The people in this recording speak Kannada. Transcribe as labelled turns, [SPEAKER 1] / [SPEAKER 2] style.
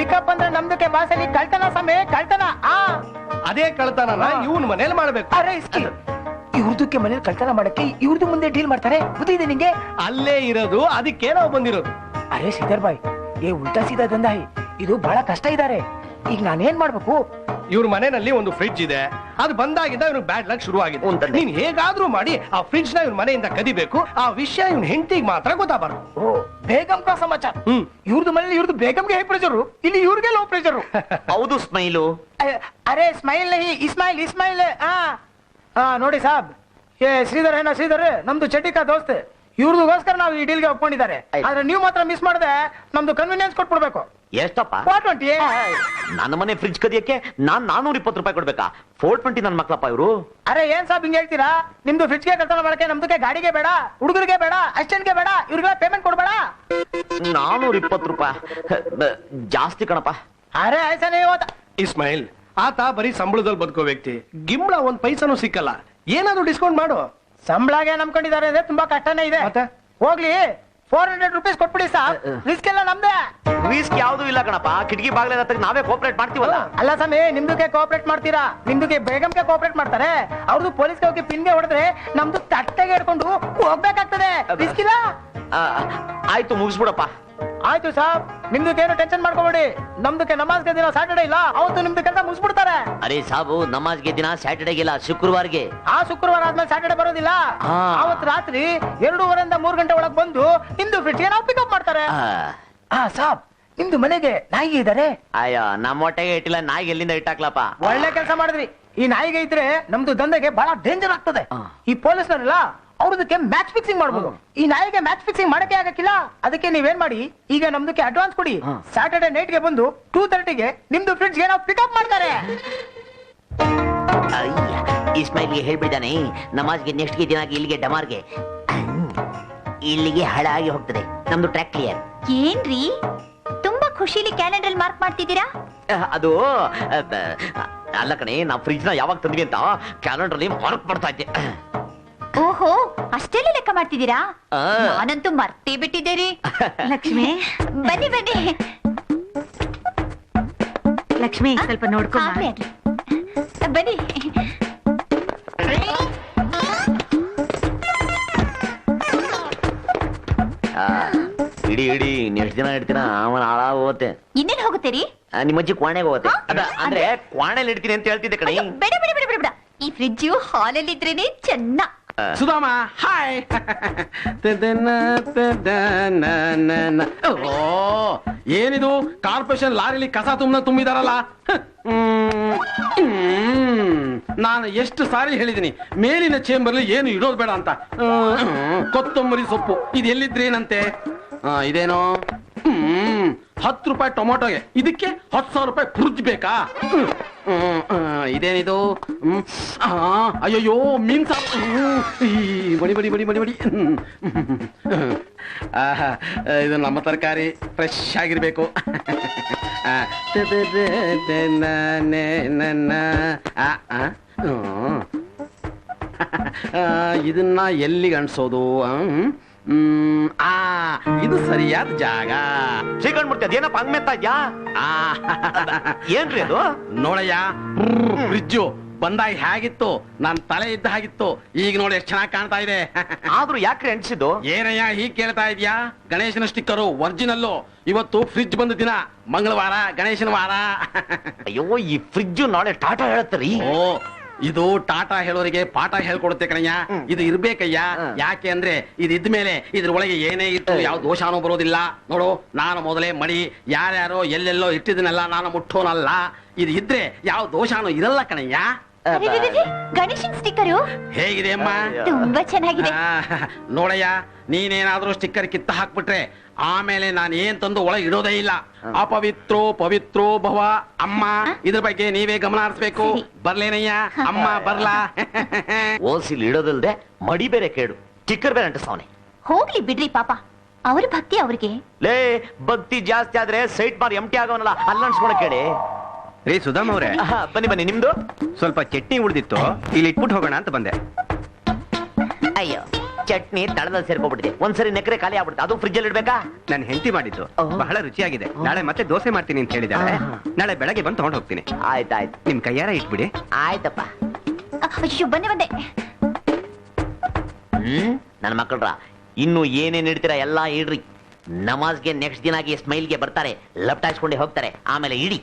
[SPEAKER 1] ಪಿಕಪ್ ಅಂದ್ರೆ ನಮ್ದಕ್ಕೆ ಭಾಷೆಲಿ ಕಳ್ತನ ಸಮಯ ಕಳ್ತನ.
[SPEAKER 2] ಅದೇ ಕಳ್ತನ ಇವನ್ ಮನೇಲಿ ಮಾಡ್ಬೇಕು.
[SPEAKER 1] ಅರೆ ಇಸ್ಕಿ ಇವ್ರದಕ್ಕೆ ಮನೇಲಿ ಕಳ್ತನ ಮಾಡಕ್ಕೆ ಇವ್ರದ್ದು ಮುಂದೆ ಡೀಲ್ ಮಾಡ್ತಾರೆ, ಗೊತ್ತಿದೆ ನಿಂಗೆ?
[SPEAKER 2] ಅಲ್ಲೇ ಇರೋದು, ಅದಕ್ಕೆ ನಾವು ಬಂದಿರೋದು.
[SPEAKER 1] ಅರೆ ಶ್ರೀಧರ್ ಬಾಯ್, ಏ ಉಲ್ಟಾ ಸೀದಾ ದಂದಾಯಿ, ಇದು ಬಹಳ ಕಷ್ಟ ಇದ್ದಾರೆ. ಈಗ ನಾನೇನ್ ಮಾಡ್ಬೇಕು?
[SPEAKER 2] ಇವ್ರ ಮನೆಯಲ್ಲಿ ಒಂದು ಫ್ರಿಡ್ಜ್ ಇದೆ, ಅದು ಬಂದಾಗಿದ್ದ ಇವ್ರಿಗೆ ಬ್ಯಾಡ್ ಲಕ್ ಶುರು ಆಗಿದೆ. ನೀನ್ ಹೇಗಾದ್ರೂ ಮಾಡಿ ಆ ಫ್ರಿಡ್ಜ್ ನ ಇವ್ರ ಮನೆಯಿಂದ ಕದಿಬೇಕು. ಆ ವಿಷಯ ಇವ್ನ ಹೆಂಡತಿಗೆ ಮಾತ್ರ ಗೊತ್ತಾಗಬಾರ್ದು.
[SPEAKER 1] ಓ ಬೇಗಂ ಕಾ ಸಮಾಚಾರ. ಇವ್ರದ್ದು ಮನೇಲಿ ಇವ್ರದ್ದು ಬೇಗಂಗೆ ಹೈ ಪ್ರೆಷರ್, ಇಲ್ಲಿ ಇವ್ರಿಗೆ ಲೋ ಪ್ರೆಷರ್.
[SPEAKER 3] ಹೌದು ಸ್ಮೈಲು.
[SPEAKER 1] ಅರೆ ಸ್ಮೈಲ್ ನಹಿ ಇಸ್ಮಾಯಿಲ್ ಇಸ್ಮಾಯಿಲ್. ನೋಡಿ ಸಾಬ್, ಏ ಶ್ರೀಧರ್ ಏನೋ ಶ್ರೀಧರ್ ನಮ್ದು ಚಟಿಕಾ ದೋಸ್ತ್, ಇವ್ರದಗೋಸ್ಕರ ನಾವು ಈ ಡೀಲ್ಗೆ ಒಪ್ಕೊಂಡಿದ್ದಾರೆ. ಆದ್ರೆ ನೀವು ಮಾತ್ರ ಮಿಸ್ ಮಾಡದೆ ನಮ್ದು ಕನ್ವೀನಿಯನ್ಸ್ ಕೊಟ್ಬಿಡ್ಬೇಕು.
[SPEAKER 3] ಎಷ್ಟಪ್ಪ?
[SPEAKER 1] 420.
[SPEAKER 3] ನನ್ನ ಮನೆ ಫ್ರಿಡ್ಜ್ ಕದಿಯಕ್ಕೆ ನಾನ್ 420 ರೂಪಾಯಿ ಕೊಡ್ಬೇಕಾ? 420 ನನ್ ಮಕ್ಳಪ್ಪ ಇವರು.
[SPEAKER 1] ಅರೆ ಏನ್ ಸಾಬ್ ಹಿಂಗ್ ಹೇಳ್ತೀರಾ? ನಿಮ್ದು ಫ್ರಿಡ್ಜ್ಗೆ ಕಳ್ತನ ಮಾಡಕ್ಕೆ ನಮ್ದಕ್ಕೆ ಗಾಡಿಗೆ ಬೇಡ, ಹುಡುಗರಿಗೆ ಬೇಡ, ಅಷ್ಟೇನ್ಗೆ ಬೇಡ, ಇವ್ರಿಗೆಲ್ಲ ಪೇಮೆಂಟ್ ಕೊಡ್ಬೇಡ.
[SPEAKER 3] 420 ರೂಪಾಯಿ ಜಾಸ್ತಿ ಕಣಪ್ಪ.
[SPEAKER 1] ಅರೆ ಐಸನೇ ಹೋದ
[SPEAKER 2] ಇಸ್ಮಾಯಿಲ್, ಆತ ಬರೀ ಸಂಬಳದಲ್ಲಿ ಬದುಕೋ ವ್ಯಕ್ತಿ, ಗಿಂಬಳ ಒಂದ್ ಪೈಸನೂ ಸಿಕ್ಕಲ್ಲ. ಏನಾದ್ರು ಡಿಸ್ಕೌಂಟ್ ಮಾಡು.
[SPEAKER 1] ಸಂಬಳಗೆ ನಂಬ್ಕೊಂಡಿದ್ದಾರೆ ಅಂದ್ರೆ ತುಂಬಾ ಕಷ್ಟನೇ ಇದೆ. ಹೋಗ್ಲಿ 400 ರೂಪೀಸ್ ಕೊಟ್ಬಿಡಿ ಸಾಬ್, ರಿಸ್ಕ್ ಎಲ್ಲ ನಮ್ದೇ.
[SPEAKER 3] ರಿಸ್ಕ್ ಯಾವ್ದು ಇಲ್ಲ ಕಣಪ್ಪ, ಕಿಟಕಿ ಬಾಗ್ಲ ನಾವೇ ಕೋಆಪರೇಟ್ ಮಾಡ್ತೀವಲ್ಲ.
[SPEAKER 1] ಅಲ್ಲ ಸಮಯ, ನಿಮ್ದಕ್ಕೆ ಕೋಆಪರೇಟ್ ಮಾಡ್ತೀರಾ, ನಿಮ್ದಕ್ಕೆ ಬೇಗಂಗೆ ಕೋಆಪರೇಟ್ ಮಾಡ್ತಾರೆ. ಅವ್ರದ್ದು ಪೊಲೀಸ್ಗೆ ಹೋಗಿ ಪಿನ್ಗೆ ಹೊಡೆದ್ರೆ ನಮ್ದು ತಟ್ಟೆಗೆ ಹಿಡ್ಕೊಂಡು ಹೋಗ್ಬೇಕಾಗ್ತದೆ. ರಿಸ್ಕ್ ಇಲ್ಲ.
[SPEAKER 3] ಆಯ್ತು ಮುಗಿಸ್ಬಿಡಪ್ಪ.
[SPEAKER 1] ಆಯ್ತು ಸಾಬ್, ನಿಮ್ದಕ್ಕೇನು ಟೆನ್ಷನ್ ಮಾಡ್ಕೋಬೇಡಿ. ನಮ್ದಕ್ಕೆ ನಮಾಜ್ಗೆ ದಿನ ಸ್ಯಾಟರ್ಡೇ ಇಲ್ಲ, ಅವತ್ತು ನಿಮ್ದು ಕೆಲಸ ಮುಗಿಸ್ಬಿಡ್ತಾರೆ.
[SPEAKER 3] ಅರೆ ಸಾಬು, ನಮಾಜ್ಗೆ ದಿನ ಸ್ಯಾಟರ್ಡೇಗೆ ಇಲ್ಲ, ಶುಕ್ರವಾರ್ಗೆ.
[SPEAKER 1] ಆ ಶುಕ್ರವಾರ ಆದ್ಮೇಲೆ ಸ್ಯಾಟರ್ಡೇ ಬರೋದಿಲ್ಲ. ಅವತ್ತು ರಾತ್ರಿ 2:30 3 ಗಂಟೆ ಒಳಗ್ ಬಂದು ನಿಮ್ದು ಫ್ರಿಡ್ಜ್ಗೆ ನಾವು ಪಿಕಪ್ ಮಾಡ್ತಾರೆ. ಸಾಬ್, ನಿಮ್ದು ಮನೆಗೆ ನಾಯಿ ಇದಾರೆ?
[SPEAKER 3] ಅಯ್ಯೋ, ನಮ್ಮ ಹೊಟ್ಟೆಗೆ ಇಟ್ಟಿಲ್ಲ, ನಾಯಿಗೆ ಎಲ್ಲಿಂದ ಇಟ್ಟಾಕ್ಲಪ್ಪ.
[SPEAKER 1] ಒಳ್ಳೆ ಕೆಲಸ ಮಾಡಿದ್ರಿ. ಈ ನಾಯಿಗೆ ಇದ್ರೆ ನಮ್ದು ದಂಧೆಗೆ ಬಹಳ ಡೇಂಜರ್ ಆಗ್ತದೆ. ಈ ಪೊಲೀಸ್ನವರೆಲ್ಲ ಅವ್ರದಕ್ಕೆ ಮ್ಯಾಚ್ ಫಿಕ್ಸಿಂಗ್ ಮಾಡ್ಬೋದು. ಈ ನಾಯಿಗೆ ಮ್ಯಾಚ್ ಫಿಕ್ಸಿಂಗ್ ಮಾಡಕ್ಕೆ ಆಗಕ್ಕಿಲ್ಲ. ಅದಕ್ಕೆ ನೀವೇನ್ ಮಾಡಿ, ಈಗ ನಮ್ದಕ್ಕೆ ಅಡ್ವಾನ್ಸ್ ಕೊಡಿ. ಸ್ಯಾಟರ್ಡೇ ನೈಟ್ಗೆ ಬಂದು 2:30ಗೆ ನಿಮ್ದು ಫ್ರಿಡ್ಜ್ಗೆ ನಾವು ಪಿಕಪ್ ಮಾಡ್ತಾರೆ.
[SPEAKER 3] ಇಸ್ಮಾಯಿಲ್ಗೆ ಹೇಳ್ಬಿದ್ದಾನೆ, ನಮಾಜ್ಗೆ ನೆಕ್ಸ್ಟ್ ದಿನ ಇಲ್ಲಿಗೆ ಡಮಾರ್ಗೆ, ಇಲ್ಲಿಗೆ ಹಾಳಾಗಿ ಹೋಗ್ತದೆ ನಮ್ದು ಟ್ರ್ಯಾಕ್ ಕ್ಲಿಯರ್.
[SPEAKER 4] ಏನ್ರಿ ತುಂಬಾ ಖುಷಿಲಿ ಕ್ಯಾಲೆಂಡರ್ ಮಾರ್ಕ್ ಮಾಡ್ತಿದ್ದೀರಾ?
[SPEAKER 3] ಅದು ಅಲ್ಲ ಕಣೆ, ನಾವು ಫ್ರಿಡ್ಜ್ ನ ಯಾವಾಗ ತಂದ್ವಿ ಅಂತ ಕ್ಯಾಲೆಂಡರ್ ಅಲ್ಲಿ ಮಾರ್ಕ್ ಮಾಡ್ತಾ ಇದ್ದೆ.
[SPEAKER 4] ಓಹೋ, ಅಷ್ಟೆಲ್ಲ ಲೆಕ್ಕ ಮಾಡ್ತಿದ್ದೀರಾ? ನಾನಂತೂ ಮರ್ತೇ ಬಿಟ್ಟಿದ್ದೇರಿ. ಲಕ್ಷ್ಮಿ ಬನ್ನಿ ಬನ್ನಿ.
[SPEAKER 5] ಲಕ್ಷ್ಮಿ ಸ್ವಲ್ಪ ನೋಡ್ಕೊ
[SPEAKER 4] ಬನ್ನಿ.
[SPEAKER 3] ಇಡಿ ಇಡಿ ನೆಕ್ಸ್ಟ್ ದಿನ ಇಡ್ತೀನ, ಅವನ ಹಾಳಾಗ ಹೋಗುತ್ತೆ.
[SPEAKER 4] ಇನ್ನೇನ್ ಹೋಗುತ್ತೀರಿ?
[SPEAKER 3] ನಿಮ್ಮ ಅಜ್ಜಿ ಕ್ವಾಣೆಗೆ ಹೋಗುತ್ತೆ. ಅಂದ್ರೆ ಕ್ವಾಣೆಲಿ ಇಡ್ತೀನಿ ಅಂತ ಹೇಳ್ತಿದ್ದೆ ಕಣೆ.
[SPEAKER 4] ಬೇಡ ಬೇಡ ಬೇಡ ಬೇಡ ಬೇಡ, ಈ ಫ್ರಿಡ್ಜ್ ಹಾಲಲ್ಲಿ ಇದ್ರೇನೆ ಚೆನ್ನ.
[SPEAKER 6] ಸುಧಾಮ ಹಾಯ್. ಏನಿದು ಕಾರ್ಪೊರೇಷನ್ ಲಾರಿಲಿ ಕಸ ತುಂಬಿದಾರಲ್ಲ. ನಾನು ಎಷ್ಟು ಸಾರಿ ಹೇಳಿದೀನಿ ಮೇಲಿನ ಚೇಂಬರ್ಲಿ ಏನು ಇಡೋದು ಬೇಡ ಅಂತ. ಕೊತ್ತಂಬರಿ ಸೊಪ್ಪು ಇದು ಎಲ್ಲಿದ್ರೇನಂತೆ. ಇದೇನೋ 10 ರೂಪಾಯಿ ಟೊಮೊಟೊಗೆ, ಇದಕ್ಕೆ 10,000 ರೂಪಾಯಿ ಫ್ರಿಡ್ಜ್ ಬೇಕಾ? ಇದೇನಿದು? ಅಯ್ಯಯ್ಯೋ, ಮೀನ್ ಸಾರು. ಬಡಿ ಬಡಿ ಬಡಿ ಬಡಿ ಬಡಿ. ಇದು ನಮ್ಮ ತರಕಾರಿ ಫ್ರೆಶ್ ಆಗಿರ್ಬೇಕು. ಇದನ್ನ ಎಲ್ಲಿಗೆ ಅನ್ಸೋದು? ಇದು ಸರಿಯಾದ ಜಾಗ.
[SPEAKER 3] ಶ್ರೀಕಂಡ್ ಮೂರ್ತಿ, ಅದೇನಪ್ಪ ಹಂಗ್ ಮೆತ್ತಾ ಇದ್ಯಾ? ಏನ್ರಿ ಅದು?
[SPEAKER 6] ನೋಡಯ್ಯ, ಫ್ರಿಡ್ಜು ಬಂದಾಗ ಹೇಗಿತ್ತು, ನನ್ ತಲೆ ಇದ್ದ ಹಾಗಿತ್ತು. ಈಗ ನೋಡಿ ಎಷ್ಟು ಚೆನ್ನಾಗಿ ಕಾಣ್ತಾ ಇದೆ.
[SPEAKER 3] ಆದ್ರೂ ಯಾಕ್ರಿ ಅಂಟಿಸಿದ್ದು?
[SPEAKER 6] ಏನಯ್ಯ ಹೀಗ್ ಕೇಳ್ತಾ ಇದ್ಯಾ? ಗಣೇಶನ ಸ್ಟಿಕ್ಕರು ಒರಿಜಿನಲ್ಲು. ಇವತ್ತು ಫ್ರಿಡ್ಜ್ ಬಂದ ದಿನ, ಮಂಗಳವಾರ, ಗಣೇಶನ ವಾರ.
[SPEAKER 3] ಅಯ್ಯೋ, ಈ ಫ್ರಿಡ್ಜ್ ನಾಳೆ ಟಾಟಾ ಹೇಳತ್ತರಿ.
[SPEAKER 6] ಓ, ಇದು ಟಾಟಾ ಹೇಳೋರಿಗೆ ಪಾಠ ಹೇಳ್ಕೊಡುತ್ತೆ ಕಣಯ್ಯ. ಇದು ಇರ್ಬೇಕಯ್ಯ. ಯಾಕೆ ಅಂದ್ರೆ ಇದು ಇದ್ಮೇಲೆ ಇದ್ರ ಒಳಗೆ ಏನೇ ಇತ್ತು ಯಾವ ದೋಷಾನೂ ಬರೋದಿಲ್ಲ. ನೋಡು, ನಾನು ಮೊದಲೇ ಮಡಿ ಯಾರ್ಯಾರೋ ಎಲ್ಲೆಲ್ಲೋ ಇಟ್ಟಿದ್ದನ್ನೆಲ್ಲ ನಾನು ಮುಟ್ಟೋನಲ್ಲ. ಇದು ಇದ್ರೆ ಯಾವ ದೋಷಾನೂ ಇರಲ್ಲ ಕಣಯ್ಯ.
[SPEAKER 4] ಗಣೇಶನ್ ಸ್ಟಿಕ್ಕರು
[SPEAKER 6] ಹೇಗಿದೆ ಅಮ್ಮ?
[SPEAKER 4] ತುಂಬಾ ಚೆನ್ನಾಗಿದೆ.
[SPEAKER 6] ನೋಡಯ್ಯ, ನೀನೇನಾದ್ರೂ ಸ್ಟಿಕ್ಕರ್ ಕಿತ್ತ ಹಾಕ್ಬಿಟ್ರೆ ಆಮೇಲೆ ನಾನು ಏನ್ ತಂದು ಒಳಗೆ ಇಡೋದೇ ಇಲ್ಲ. ಅಪವಿತ್ರೋ ಪವಿತ್ರೋ ಭವ. ಅಮ್ಮ, ಇದ್ರ ಬಗ್ಗೆ ನೀವೇ ಗಮನ ಹರಿಸ್ಬೇಕು. ಬರ್ಲೇನಯ್ಯ? ಅಮ್ಮ ಬರ್ಲಾ?
[SPEAKER 3] ಓಸಿಲ್ ಇಡೋದಲ್ದೆ ಮಡಿ ಬೇರೆ ಕೇಳು, ಸ್ಟಿಕ್ಕರ್ ಬೇರೆ ಅಂಟಿಸ್ತಾವನೆ.
[SPEAKER 4] ಹೋಗ್ಲಿ ಬಿಡ್ರಿ ಪಾಪ, ಅವ್ರ ಭಕ್ತಿ ಅವ್ರಿಗೆ.
[SPEAKER 3] ಲೇ, ಭಕ್ತಿ ಜಾಸ್ತಿ ಆದ್ರೆ ಸೈಟ್ ಮಾರ್ ಎಂಟಿ ಆಗೋನಲ್ಲ, ಅಲ್ಲನ್ಸ್ಕೊಳ ಕೇಳಿ.
[SPEAKER 7] ರೀ ಸುಧಾಮ್ ಅವ್ರೆ,
[SPEAKER 3] ಬನ್ನಿ ಬನ್ನಿ. ನಿಮ್ದು
[SPEAKER 7] ಸ್ವಲ್ಪ ಚಟ್ನಿ ಉಳಿದಿತ್ತು, ಇಲ್ಲಿ ಇಟ್ಬಿಟ್ಟು ಹೋಗೋಣ ಅಂತ ಬಂದೆ.
[SPEAKER 3] ಅಯ್ಯೋ, ಚಟ್ನಿ ತಳದಲ್ಲಿ ಸೇರ್ಕೊಂಡ್ಬಿಟ್ಟಿದೆ. ಒಂದ್ಸರಿ ನೆಕ್ಕರೆ ಖಾಲಿ ಆಗ್ಬಿಡುತ್ತೆ. ಅದು ಫ್ರಿಜ್ ಅಲ್ಲಿ ಇಡ್ಬೇಕಾ?
[SPEAKER 7] ನನ್ನ ಹೆಂಡತಿ ಮಾಡಿದ್ದು ಬಹಳ ರುಚಿಯಾಗಿದೆ. ನಾಳೆ ಮತ್ತೆ ದೋಸೆ ಮಾಡ್ತೀನಿ ಅಂತ ಹೇಳಿದಾಳೆ. ನಾಳೆ ಬೆಳಗ್ಗೆ ಬಂದು ತಗೊಂಡು ಹೋಗ್ತೀನಿ.
[SPEAKER 3] ಆಯ್ತಾಯ್ತು.
[SPEAKER 7] ನಿಮ್ ಕೈಯಾರ ಇಟ್ಬಿಡಿ.
[SPEAKER 3] ಆಯ್ತಪ್ಪ.
[SPEAKER 4] ಅಯ್ಯೋ ಬಂದೆ.
[SPEAKER 3] ನನ್ನ ಮಕ್ಕಳ್ರ, ಇನ್ನು ಏನೇನ್ ಇಡ್ತೀರಾ ಎಲ್ಲಾ ಇಡ್ರಿ. ನಮಾಜ್ಗೆ ನೆಕ್ಸ್ಟ್ ದಿನ ಆಗಿ ಸ್ಮೈಲ್ಗೆ ಬರ್ತಾರೆ, ಲಪ್ಟಾಯಿಸ್ಕೊಂಡೆ ಹೋಗ್ತಾರೆ. ಆಮೇಲೆ ಇಡಿ.